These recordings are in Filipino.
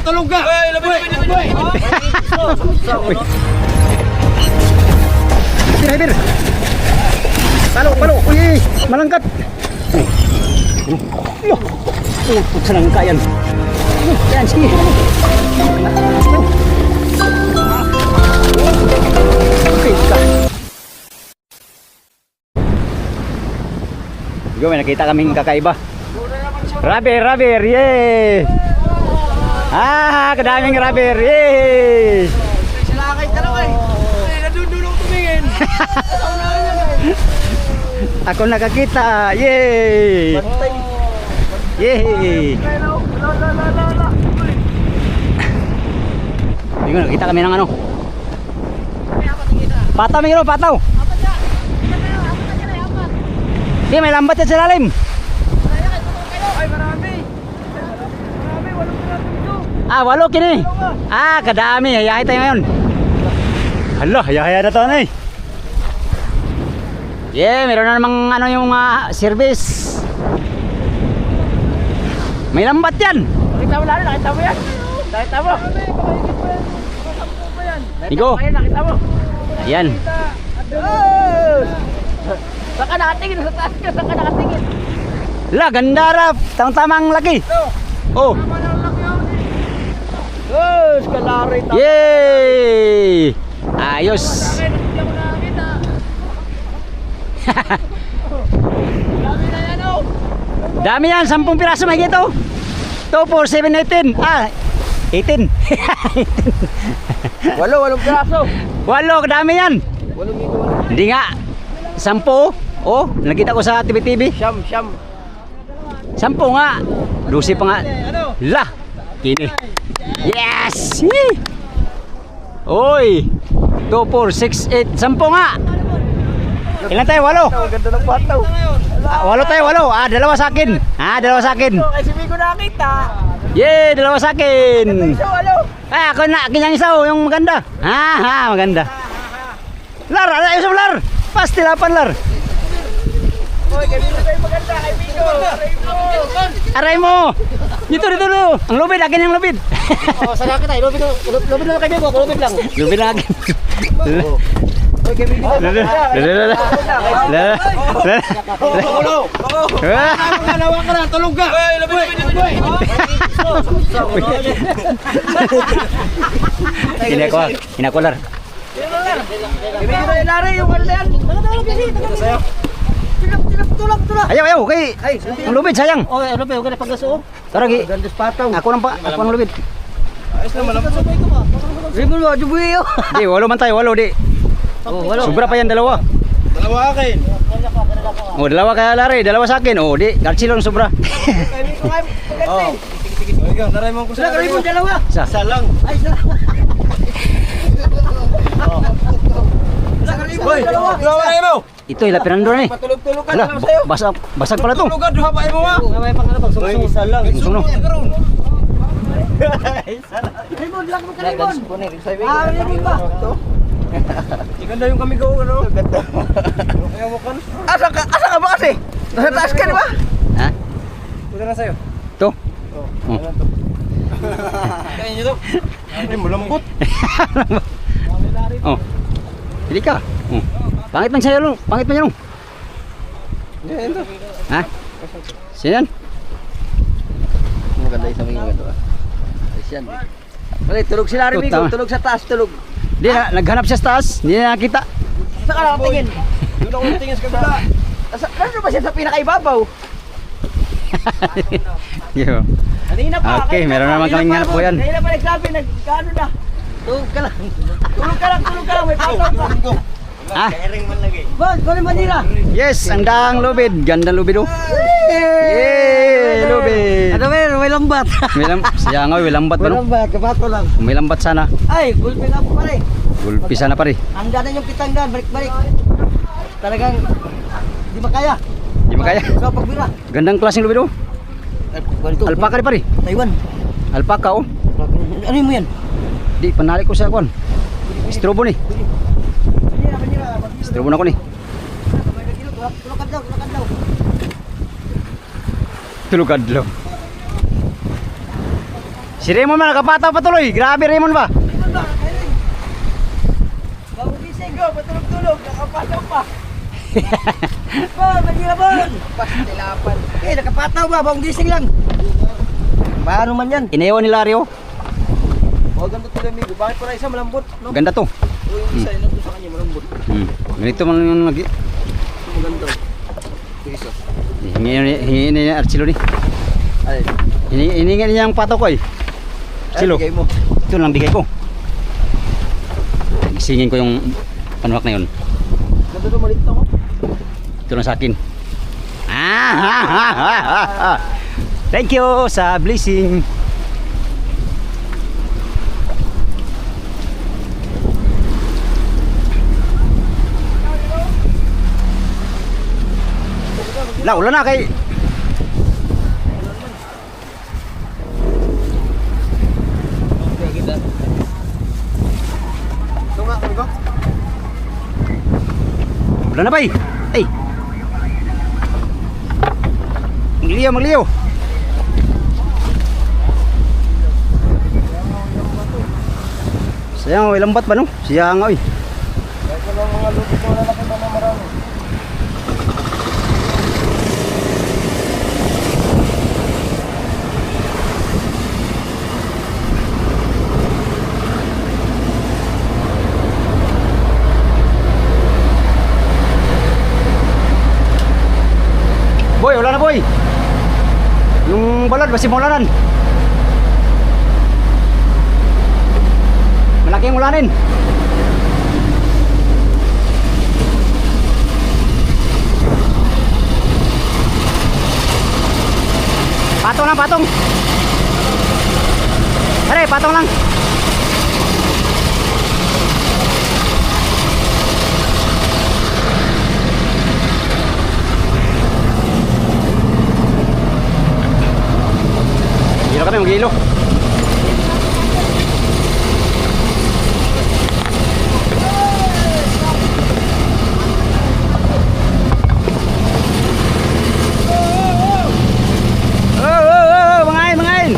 Tulog ka. Hadir. Palo. Uy, malangkat. Senang kayan. Yan, sige. Okay, may nakita kaming kakaiba. Rubber, yay! Kadaming rubber, yay! Silakay ka naman. Nadudulong tumingin. Ako nakakita, yay! Yay! Hindi ko nakita kami ng ano. Pataw, may pataw. Di, may lambat yan sa lalim. Ay, marami. Walo kini. Kadami. Hayahay tayo ngayon. Hala, hayahay na to na eh. Yeah, meron na namang ano yung service. May lambat yan. Nakita mo lalo, nakita mo yan. Nakita mo. Igo. Nakita mo. Ayan. Saka nakatingin sa taas ka, saka nakatingin. La, ganda rap. Tamang laki. Oh. Kalari. Yay! Ayos. Dami na yan, oh. Dami yan, 10 piraso may gito. 2, 4, 7, 18. 18. 8 piraso. 8, kadami yan. 8 dito. Hindi nga. 10. Oh, nakita ko sa TV. Siyam. 10 nga. 12 pa nga. La. Kini. Yes! Yee! Oy! 2, 4, 6, 8. 10 nga. Ilan tayo? 8. Ang ganda ng pataw. 8 tayo, 8. Dalawa sa akin. Dalawa sa akin. Kasi hindi ko nakita. Yay! Dalawa sa akin. So, Ako na, kanyang isa, yung maganda. Maganda. Lar, ayos mo, Lar. Pastilapan, Lar. Oy, kami na tayo maganda, kaibigo. Aray mo. Dito. Ang lubid, akin yung lubid. Sana kita, lubid lang kaibigo, lubid lang. Lubid na akin. Oy, kaibigo. Nawa ka na, tulog ka. Hinako, Lar. Kaibigo na ilari yung ano yan. Taga. Tulak. Ayaw, kay. Ang lubid, sayang. Oh, ano ba, huwag ka na pagkasuo. Tara, Gandes pataw. ako ng lubid. Ayos naman ang Rimon mo, jubuyo. Di, 8 man tayo, 8 di. Sobra pa yan, 2. Dalawa akin. Dalawa kaya Lari, 2 sa akin. Di, Garchil lang sobra. Oh. Sige. Ikaw, taray mo ko sa Rimon, dalawa. Isa lang. Ay, isa lang. Hoy, dalawa mo. Ito, ilapinan doon eh. Matulog-tulog ka Hala, lang sa'yo. basag pala to. Tulugan, duha pa mo ha. May pangalabang, isa lang. Suno. Rimon, lang mo ka Rimon. Rimon ba? Ganda yung kami ko, ano? Ganda. Asa ka ba kasi? Nasa taas ka, di ba? Ha? Punta na sa'yo. To. Kaya nyo to. Ay, malambot. Hindi ka. Pangit man sa'yo, pangit man yan. Yan to. Ha? Sino yan? Maganda isang mga ganda. Ayos yan. Okay, tulog sila rin, Tama. tulog sa taas, tulog. Hindi na, naghanap siya sa taas. Hindi na nakita. Saan ka nakatingin? Doon ako natingin sa kabila. Nandun ba siya sa pinakaibabaw? Yo. Kanina pa. Okay, meron naman kaming hanap po yan. Kanina pa nagsabi, nagkano na. Tulog ka lang. May pataw pa. Ah, Boss, kunin Manila. yes, ang daang lubid. Gandang lubid oh. Yay, lubid. Ano may lambat. Siya nga, may lambat ba no? lambat, kabato lang. Kung may lambat sana. Ay, gulpi na po pare. Gulpi sana pare. Ang dana yung pitanggan, balik-balik. Talagang, di ba kaya? Di mo kaya. Ikaw pagbira. Gandang klaseng lubid oh. Ganito. Alpaka rin pare. Taiwan. Alpaka oh. Ano mo yan? Di, panalik ko sa kwan. Strobo ni. Strobo na ko ni. Tulakan daw. Tulog adlaw. Si Raymond man nakapataw patuloy. Grabe Raymond ba? Raymond ba? Kailing. Bagong gising ko, patulog-tulog, nakapataw pa. Magilabon! Pastilapan. Nakapataw ba? Bagong gising lang. Paano man yan? Inayawan ni Lario. Ganda to amigo. Bakit pala isa malambot? No? Ganda to. O yung isa, yun sa kanya malambot. Ganito man yung lagi. Ito maganda. Ito isa. Hingi ni Archilo ni. Ay, Hiningi niya ang pato ko eh. Archilo. bigay mo. Ito lang bigay ko. Isingin ko yung panuhak na yun. Ganda to, maliit na ko. Ito lang sa akin. Thank you sa blessing. Ulan na kay Ito nga, amigo. ulan na ba eh? Ay. Magliyaw. Sayang, may lambat ba no? Sayang oy. Kahit wala mga lupit mo lalaki pa na marami. Boy, wala na boy. Yung balad, basi maulanan. Malaking ulanin. Patong lang, patong. Pare, patong lang. Gilo kami, magilo. Mangain.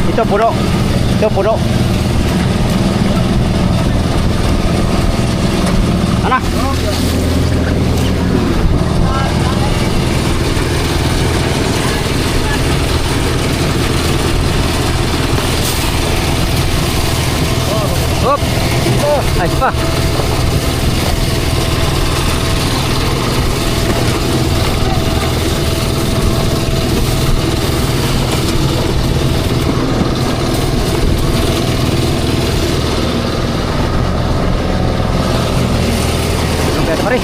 Ito puno. Ana? Hop. Ayos pa. Sampai mari.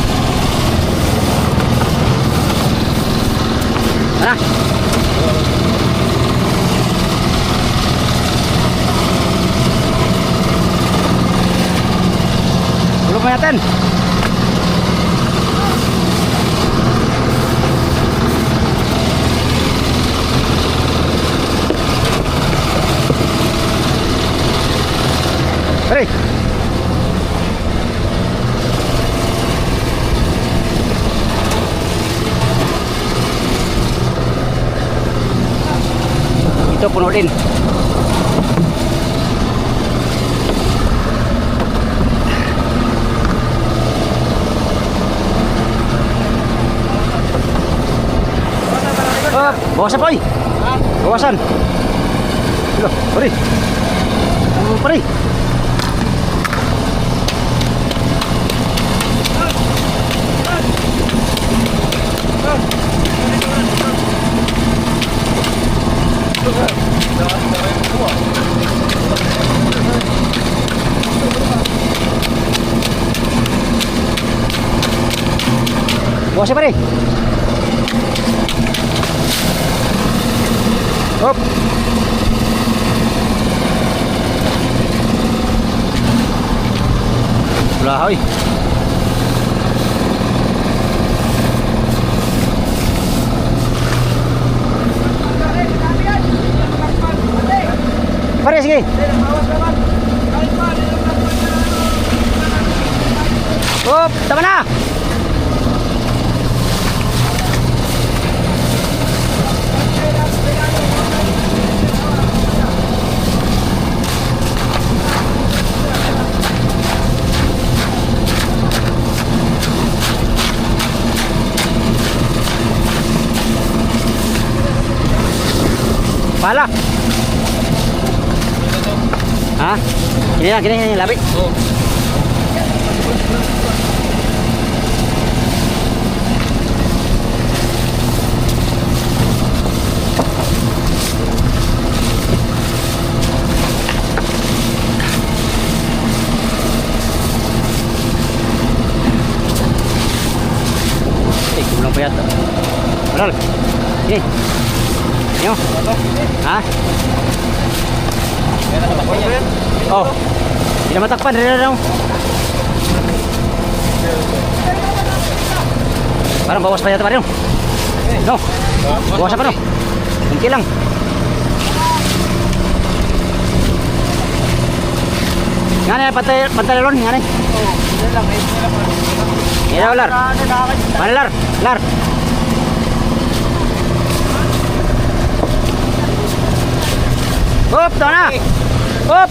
Mana? Belum kelihatan. Mari. Ito puno din. Bawasan po. Bawasan. Loh, pari. Pari. Bawasan pari. Hop. Lah, hoy. Pare, sige. Hop, tama na. Pala. Ha? Kini, lapit. Oo. Kulang pa yata. Beral. Sini. Yo. Ha? Oh. Tidak matakpan dari dalam. Parang bawas pa yata parang. No. Bawas apa no? Kunti lang. Ngani pantalon ngani? Iya ular. Mana lar? Lar. Hop, tana. Hop.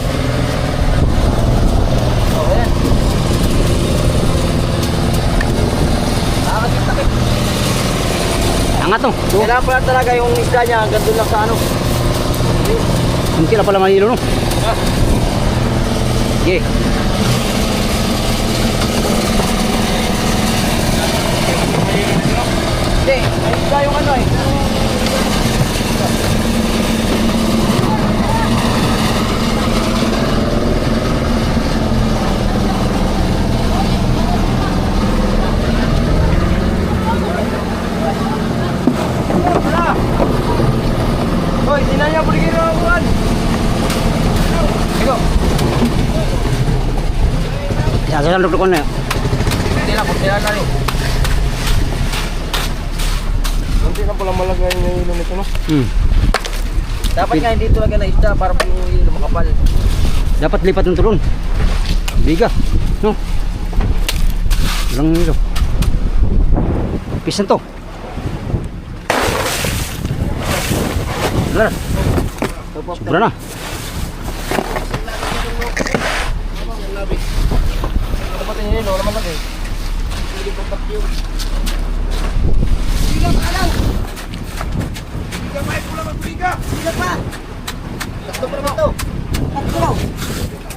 Angat tuh. Kailangan pala talaga yung isda niya hanggang doon lang sa ano. Mungkin apa lama hilo no? Ye. Hindi, may isda yung ano eh. Hoy, tingnan niya po rin ang buwan. Ego. Saya duduk na. Hindi lang, kung na rin. Hindi na pala malagay yung ilong nito, no? Dapat nga hindi talaga na isda para po yung ilong makapal. Dapat lipat ng tulon. Biga, no? Walang hilo. Pisan to. Lar. Sobra na. Dapat yung ilong naman lagi. Hindi pa patyo. Bilang ka lang! Bilang may pula magbiga! Bilang pa! Tatlo pa naman ito! Tatlo!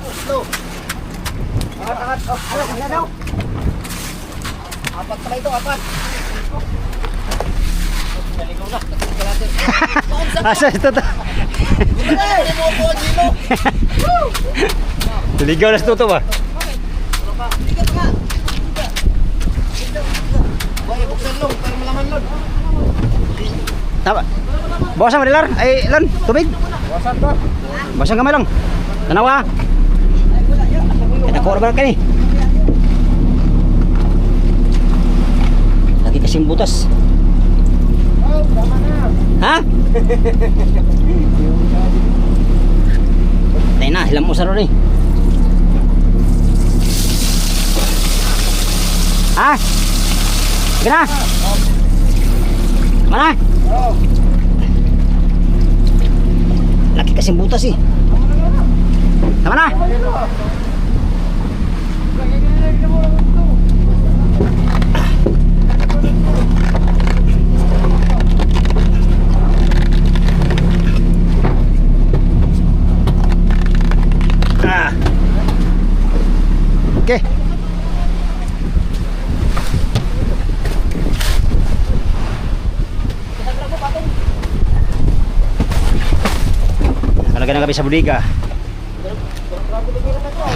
Tatlo! Angat! Oh, ano daw? Apat pala ito, apat! Naligaw na, tatlo natin. Asa ito to? Ligaw na ito ba? Bigat nga! Boy, buksan long, para malaman long. Tama. Bawasan mo Lar. Ay, Lan, tubig. Bawasan to. Bawasan kamay lang. Tanawa. Nakuha ba ka ni? Lagi kasing butas. Ha? Tayo na, hilam mo sa rin. Ha? Sige na. Mana? Laki kasing butas eh. Tama na. Okay. Talaga na kami sa budiga.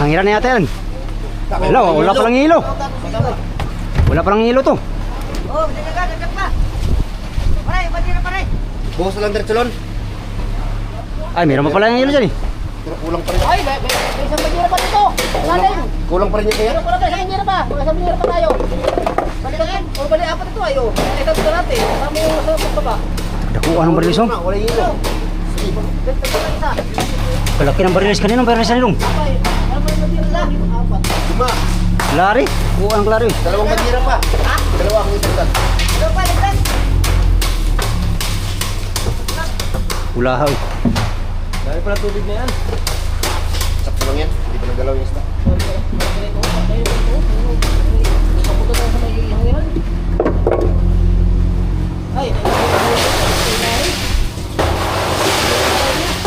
Hangiran na yata yan. Hello, wala palang hilo. Wala palang hilo to. Oh, dagat pa. Pare, pati na pare. Bukas lang dirtsulon. Ay, meron pa pala yung hilo dyan eh. Pero kulang pa rin. Ay, may isang banyera pa dito. Kulang pa rin niya kaya? Kulang pa rin sa banyera pa. May isang banyera pa tayo. Balikan. O bali apat ito ayo. Ay, ito ito natin. Tama yung sa pagkaba. Nakuha ng barilis oh. Wala hilo. Palaki ng barilis. Kaninong barilis na nilong? Lima. Lari? Oo, ang lari. Dalawang bandira pa. Ha? Dalawa akong itutan. Ulahaw. Dami pala tubig na yan. Sakto lang yan. Hindi pa nagalaw yung isda.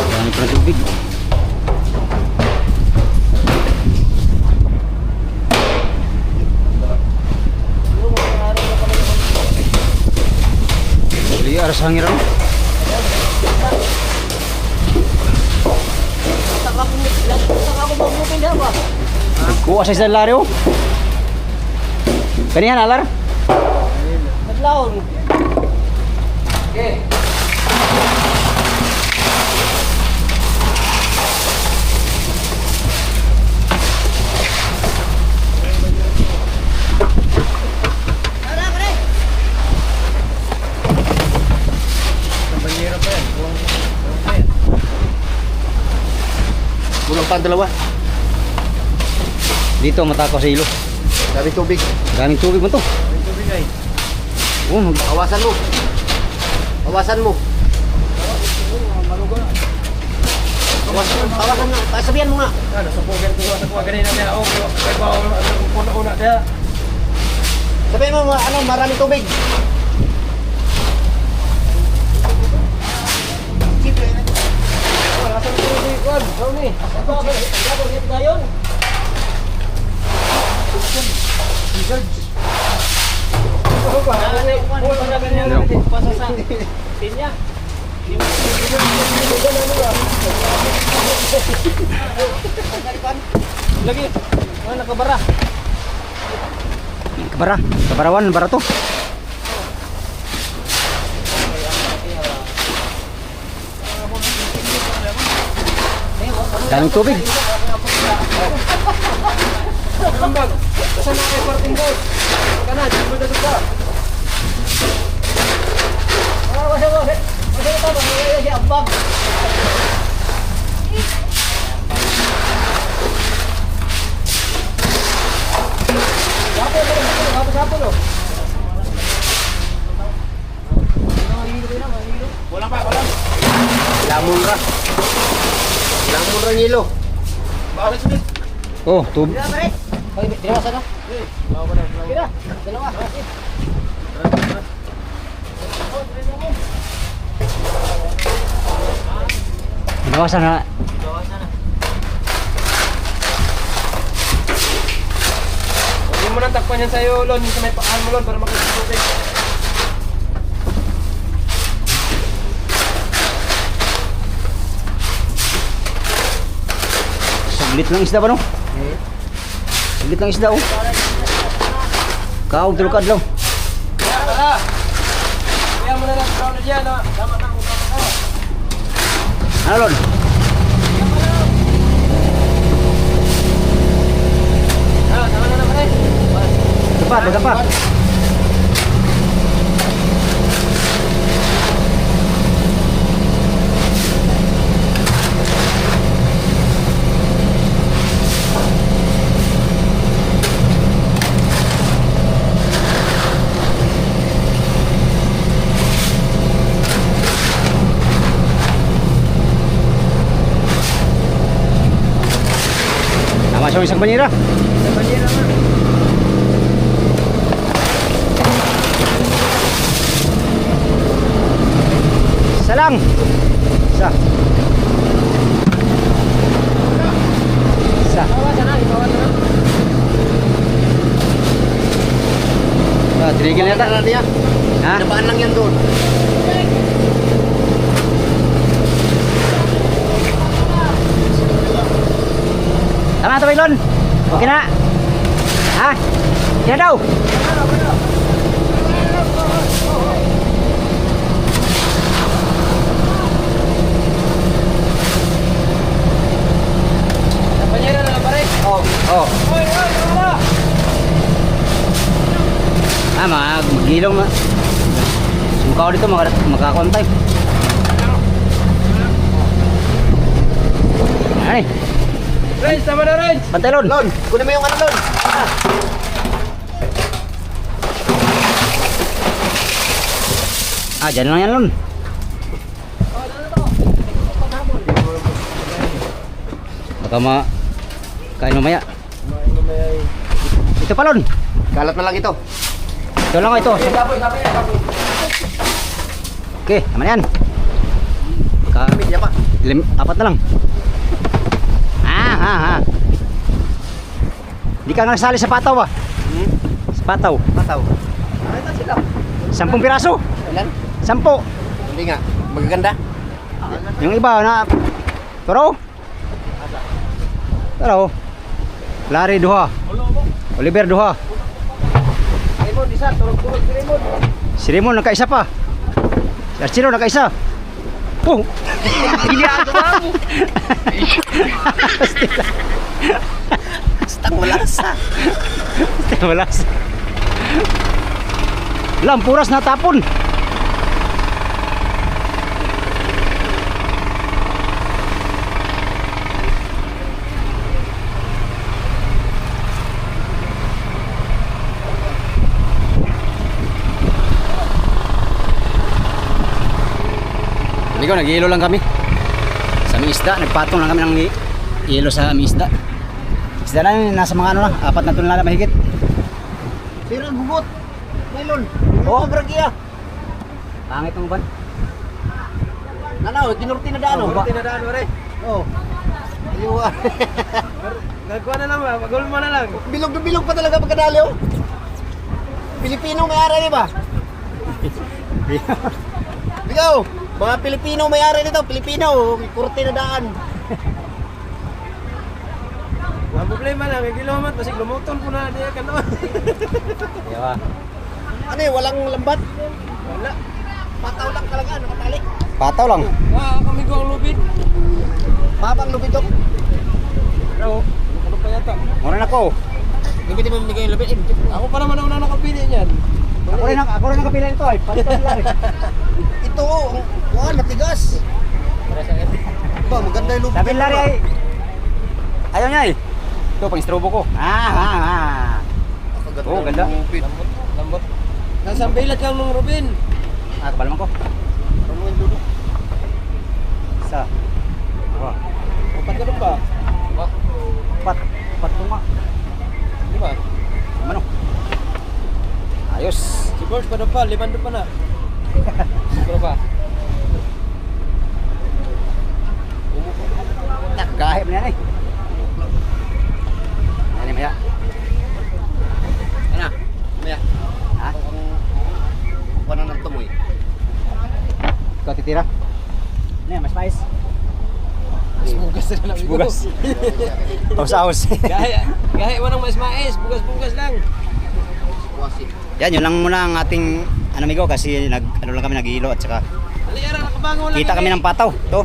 Dami pala tubig. Liar sa hangin raw. Kuha sa isang lari oh. Kanihan alar? Naglaon. Okay. Kulang pa ang dalawa. Dito matakaw sa ilo. Dami tubig. Daming tubig mo to. Dami tubig ay. Oh, Awasan mo. Awasan mo. Awasan mo. Sabihan mo nga. Ano, sa kuha ganina niya. Oh, kaya ba una kaya. Sabihin mo ano, maraming tubig. Wala sa tubig kon. Daw ni. Ako dito dayon. Lagi. Ano nakabara? kabara. Kabarawan, bara to. Daming tubig. Kambag. Saan na kayo parting boat? Kana, dito mo dito ka. Wala pa, wala. Lamon ra. Lamon ra ngilo. Bakit sila? Oh, tubig. Hoy, tinawasan na. Kira, dalawa. Binawasan na. Hindi mo nang takpan yan sa'yo, Lon. Sa may paan mo, Lon, para makikisutin. Saglit lang isda ba no? Saglit lang isda oh. Kaog tulog adlaw. Tara! Kaya mo na lang sa dyan, ha? Tama na, utama ka. Ano Lon? Tama na naman eh. Dapat, dapat. Tama siya isang banyera. Isa lang. Isa. Isa. Ah, tinigil na yata. niya. Ha? Nabaan lang yan doon. Tama to, Bailon. Okay na. Ha? Yan daw. Panyera na lang pare. Oh. Hoy, hoy, tama na. Ah, magilong na. Sumukaw dito, makakontay. Ay. Renz, tama na Renz. Bantay Lon. Lon, kunin mo yung ano Lon. Dyan lang yan Lon. Baka kain mamaya. Ito pa Lon. Kalat na lang ito. Ito lang ito. Okay, naman yan. Kapit niya pa. Apat na lang. Hindi ka nga nasali sa pataw ah. Sa pataw. Mataw. Nakita sila. 10 piraso. Ilan? 10. Hindi nga. Magaganda. Yung iba na Toro. Larry duha. Oliver duha. Raymond, isa. Tulog-tulog si Raymond. Si Raymond nakaisa pa. Si Archino nakaisa. Oh. Hindi ako mo. Stang malasa. Walas. Lampuras na tapon. Hindi ko, nag-iilo lang kami sa aming isda, nagpatong lang kami ng ilo sa aming isda. Isda na yun, nasa mga ano na, 4 na tonelada mahigit. Sira ang gugot. Nylon. Oh. Bragia. Pangit mo ba? Nanaw, dinurti na daan. Oh, ba? Tinadaan mo rin. Oh. Ayun. Gagawa na lang ba? Magul mo na lang. Bilog na bilog pa talaga pagkadali oh. Pilipino may-ari ba? Ikaw, mga Pilipino may-ari nito, Pilipino, kurte na daan. Ang problema lang, may kilomat, kasi lumutol po na niya ka noon. Diba? Ano eh, walang lambat? Wala. Pataw lang talaga, nakatali. Pataw lang. Kami ko ang lubid. Mabang lubid oh. Pero, ano pa yata? Muna na ko. Lubid mo binigay yung lubid. Ako pa naman ang nakapili niyan. Ako rin nakapila nito eh. Palito nila rin. Ito oh, matigas. Ba, maganda yung lubid. Sabi nila rin ay, ayaw niya eh. Ito, pang strobo ko. Oh, ganda. Lambot, lambot. Nasa bilat kang nung Robin. Kapal naman ko. Isa. Dua. Upat ka doon ba? Diba? Pat tunga. Diba? Ano? Ayos. Si Boris pa doon pa, 5 doon pa na. Siguro ba? Kahit na yan eh. Yan eh, maya. Ano? Maya. Ha? Wala nang tumoy. Ikaw titira? Ano yan, mas mais? Bugas na lang. Bugas. Taos-aos. Gahe mo ng mais, bugas-bugas lang. Wasi. Yan, yun lang muna ang ating amigo kasi ano lang kami nag-iilo at saka Aliara, nakabango lang. kita kami ng pataw. To.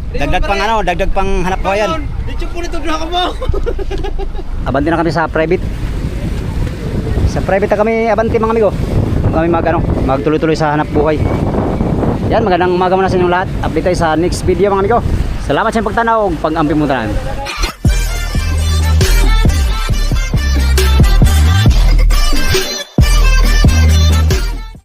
Dagdag pang hanap buhayan. Dito po nito doon ako mo. Abante na kami sa private. Sa private na kami abante mga amigo. Kami magtuloy-tuloy sa hanap buhay. Yan, magandang umaga muna sa inyong lahat. Update tayo sa next video mga amigo. Salamat sa pagtanaw, pag-ampi mo tanan.